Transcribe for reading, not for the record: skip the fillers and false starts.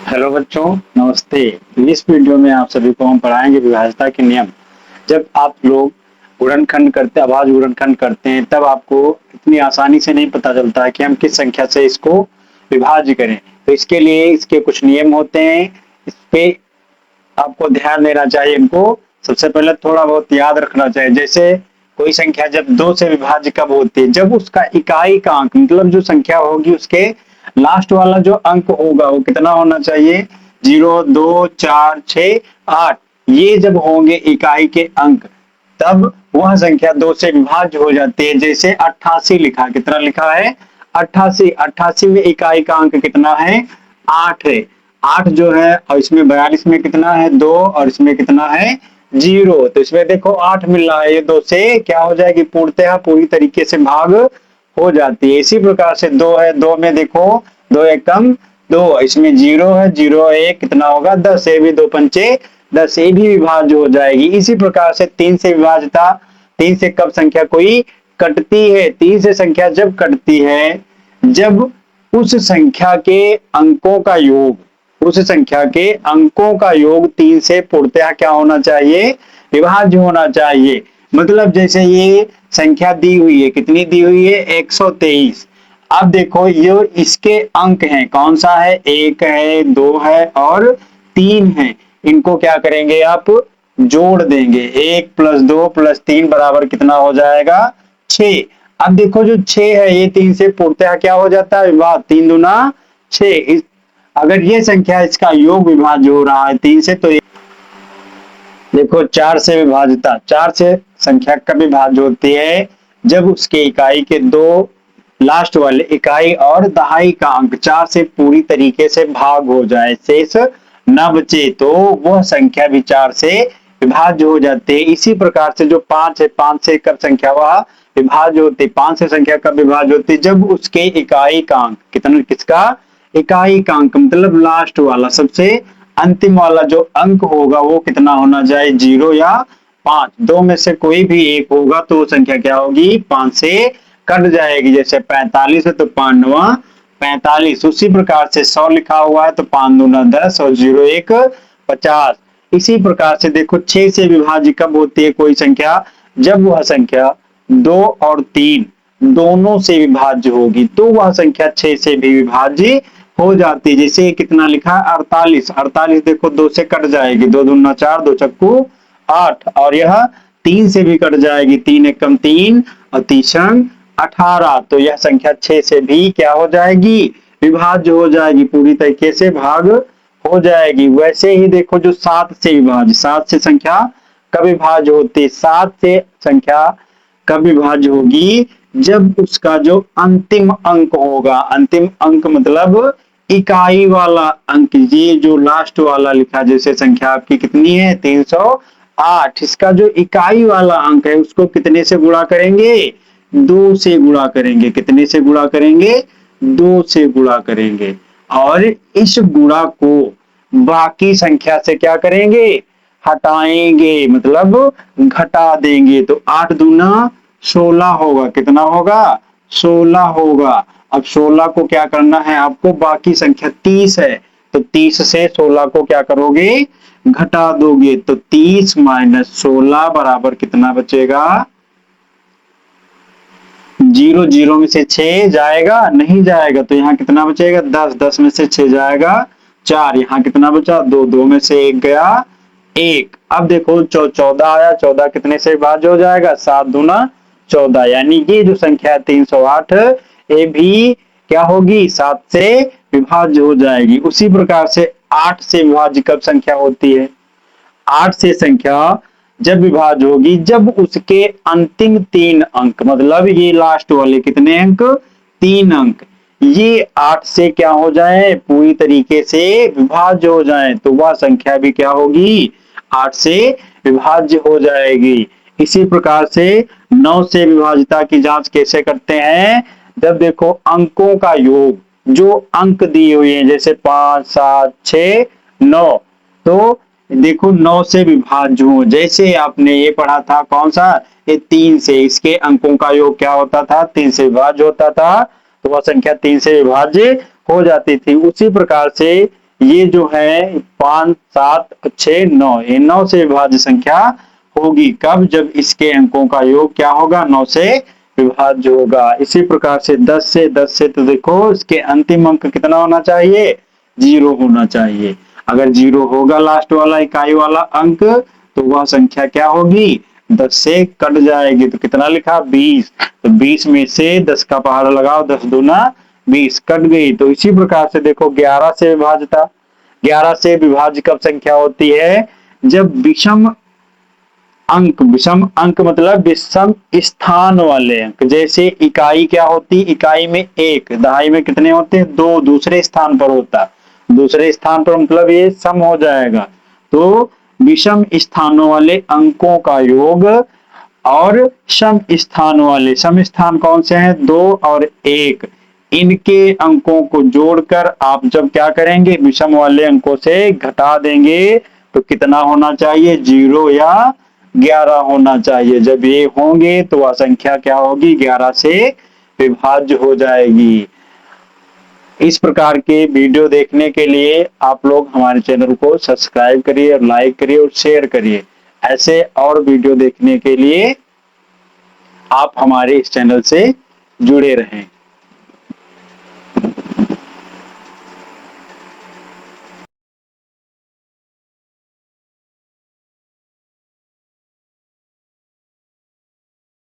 Hello बच्चों, नमस्ते। इस वीडियो में आप सभी को हम पढ़ाएंगे विभाज्यता के नियम। जब आप लोग गुणनखंड करते अभाज्य गुणनखंड करते हैं तब आपको इतनी आसानी से नहीं पता चलता है कि हम किस संख्या से इसको विभाज्य करें। तो इसके लिए इसके कुछ नियम होते हैं, इस पे आपको ध्यान देना चाहिए। इनको सबसे पहले थोड़ा बहुत याद रखना चाहिए। जैसे कोई संख्या जब 2 से विभाज्य कब होती है, जब उसका इकाई का अंक मतलब जो संख्या होगी उसके लास्ट वाला जो अंक होगा वो कितना होना चाहिए, 0, 2, 4, 6, 8। ये जब होंगे इकाई के अंक तब वह संख्या 2 से विभाज्य हो जाती है। जैसे 88 लिखा, कितना लिखा है, 88। 88 में इकाई का अंक कितना है, 8 है। 8 जो है, और इसमें 42 में कितना है, 2, और इसमें कितना है, 0। तो इसमें देखो 8 मिल रहा है, ये 2 से क्या हो जाएगी, पूर्णतः पूरी तरीके से भाग हो जाती है। इसी प्रकार से 2 है, 2 में देखो 2 एकम 2, इसमें 0 है, 0 1 कितना होगा, 10। ये भी 2 पंचे 10, ये भी विभाज्य हो जाएगी। इसी प्रकार से 3 से विभाज्यता, 3 से कब संख्या कोई कटती है, 3 से संख्या जब कटती है जब उस संख्या के अंकों का योग, उस संख्या के अंकों का योग 3 से पूर्णतः क्या होना चाहिए, विभाज्य होना चाहिए। मतलब जैसे ये संख्या दी हुई है, कितनी दी हुई है, 123। अब देखो ये इसके अंक हैं, कौन सा है, 1 है, 2 है और 3 है। इनको क्या करेंगे, आप जोड़ देंगे। 1 + 2 + 3 बराबर कितना हो जाएगा, 6। अब देखो जो 6 है ये 3 से पूर्णतः क्या हो जाता है, विभाज्य। 3 दूना 6। अगर ये संख्या इसका योग विभाज्य हो रहा है 3 से, तो देखो 4 से विभाज्यता, 4 से संख्या कब विभाज्य होती है, जब उसके इकाई के दो लास्ट वाले इकाई और दहाई का अंक 4 से पूरी तरीके से भाग हो जाए, शेष न बचे, तो वह संख्या भी 4 से विभाज्य हो जाती है। इसी प्रकार से जो 5 है, 5 से कब संख्या वह विभाज्य होती है, 5 से संख्या कब विभाज्य होती है, जब उसके इकाई का अंक कितना, किसका इकाई का अंक मतलब लास्ट वाला सबसे अंतिम वाला जो अंक होगा वो कितना होना चाहिए, 0 या 5। दो में से कोई भी एक होगा तो वो संख्या क्या होगी, 5 से कट जाएगी। जैसे 45 है तो 5 9 45। उसी प्रकार से 100 लिखा हुआ है तो 5 दूना 10 और 0 1 50। इसी प्रकार से देखो 6 से विभाज्य कब होती है कोई संख्या, जब वह संख्या 2 और 3 दोनों से विभाज्य होगी तो वह संख्या 6 से भी विभाज्य हो जाती है। जैसे कितना लिखा है, 48। 48 देखो 2 से कट जाएगी, 2 दूना 4, 2 चक्कू 8, और यह 3 से भी कट जाएगी, 3 एकम 3 और 3 18। तो यह संख्या 6 से भी क्या हो जाएगी, विभाज्य हो जाएगी, पूरी तरीके से भाग हो जाएगी। वैसे ही देखो जो 7 से विभाज्य, 7 से संख्या कब विभाज्य होती है, 7 से संख्या कब विभाज्य होगी, जब उसका जो अंतिम अंक होगा, अंतिम अंक मतलब इकाई वाला अंक, ये जो लास्ट वाला लिखा, जैसे संख्या आपकी कितनी है, 308। इसका जो इकाई वाला अंक है उसको कितने से गुणा करेंगे, 2 से गुणा करेंगे। कितने से गुणा करेंगे, 2 से गुणा करेंगे। और इस गुणा को बाकी संख्या से क्या करेंगे, हटाएंगे, मतलब घटा देंगे। तो 8 दूना 16 होगा, कितना होगा, 16 होगा। अब 16 को क्या करना है आपको, बाकी संख्या 30 है तो 30 से 16 को क्या करोगे, घटा दोगे। तो 30 - 16 बराबर कितना बचेगा, 0 0 में से 6 जाएगा, नहीं जाएगा, तो यहाँ कितना बचेगा, 10 10 में से 6 जाएगा 4, यहाँ कितना बचा, 2 2 में से 1 गया 1। अब देखो 14 आया, 14 कितने से विभाज्य हो जाएगा, 7 दूना 14। यानी ये जो संख्या है 308 ये भी क्या होगी, 7 से विभाज्य हो जाएगी। उसी प्रकार से 8 से विभाज्य कब संख्या होती है, 8 से संख्या जब विभाज्य होगी जब उसके अंतिम 3 अंक, मतलब ये लास्ट वाले कितने अंक, 3 अंक, ये 8 से क्या हो जाए, पूरी तरीके से विभाज्य हो जाए, तो वह संख्या भी क्या होगी, 8 से विभाज्य हो जाएगी। इसी प्रकार से 9 से विभाज्यता की जांच कैसे करते हैं, जब देखो अंकों का योग, जो अंक दिए हुए हैं जैसे 5 7 6 9, तो देखो 9 से विभाज्य हो, जैसे आपने ये पढ़ा था कौन सा, ये 3 से, इसके अंकों का योग क्या होता था, 3 से विभाज्य होता था, तो वह संख्या 3 से विभाज्य हो जाती थी। उसी प्रकार से ये जो है 5, 7, 6, 9, ये 9 से विभाज्य संख्या होगी। कब? जब इसके अंकों का योग क्या होगा? 9 से विभाज्य होगा। इसी प्रकार से 10 से तो देखो इसके अंतिम अंक कितना होना चाहिए? 0 होना चाहिए। अगर 0 होगा लास्ट वाला इकाई वाला अंक तो वह संख्या क्या होगी? 10 से कट जाएगी। तो कितना लिखा? 20। तो 20 में से 10 का पहाड़ा लगाओ, 10 दूना 20, कट गई। तो इसी प्रकार से देखो 11 से विभाज्यता, 11 से विभाज्य कब संख्या होती है? जब विषम अंक मतलब विषम स्थान वाले अंक। जैसे इकाई क्या होती? इकाई में 1, दहाई में कितने होते हैं? 2, दूसरे स्थान पर होता। दूसरे स्थान पर मतलब ये सम हो जाएगा। तो विषम स्थानों वाले अंकों का योग और सम स्थान कौन से हैं? 2 और 1, इनके अंकों को जोड़कर आप जब क्या करेंगे? विषम वाले अंकों से घटा देंगे तो कितना होना चाहिए? 0 या 11 होना चाहिए। जब ये होंगे तो वह संख्या क्या होगी? 11 से विभाज्य हो जाएगी। इस प्रकार के वीडियो देखने के लिए आप लोग हमारे चैनल को सब्सक्राइब करिए और लाइक करिए और शेयर करिए। ऐसे और वीडियो देखने के लिए आप हमारे इस चैनल से जुड़े रहें।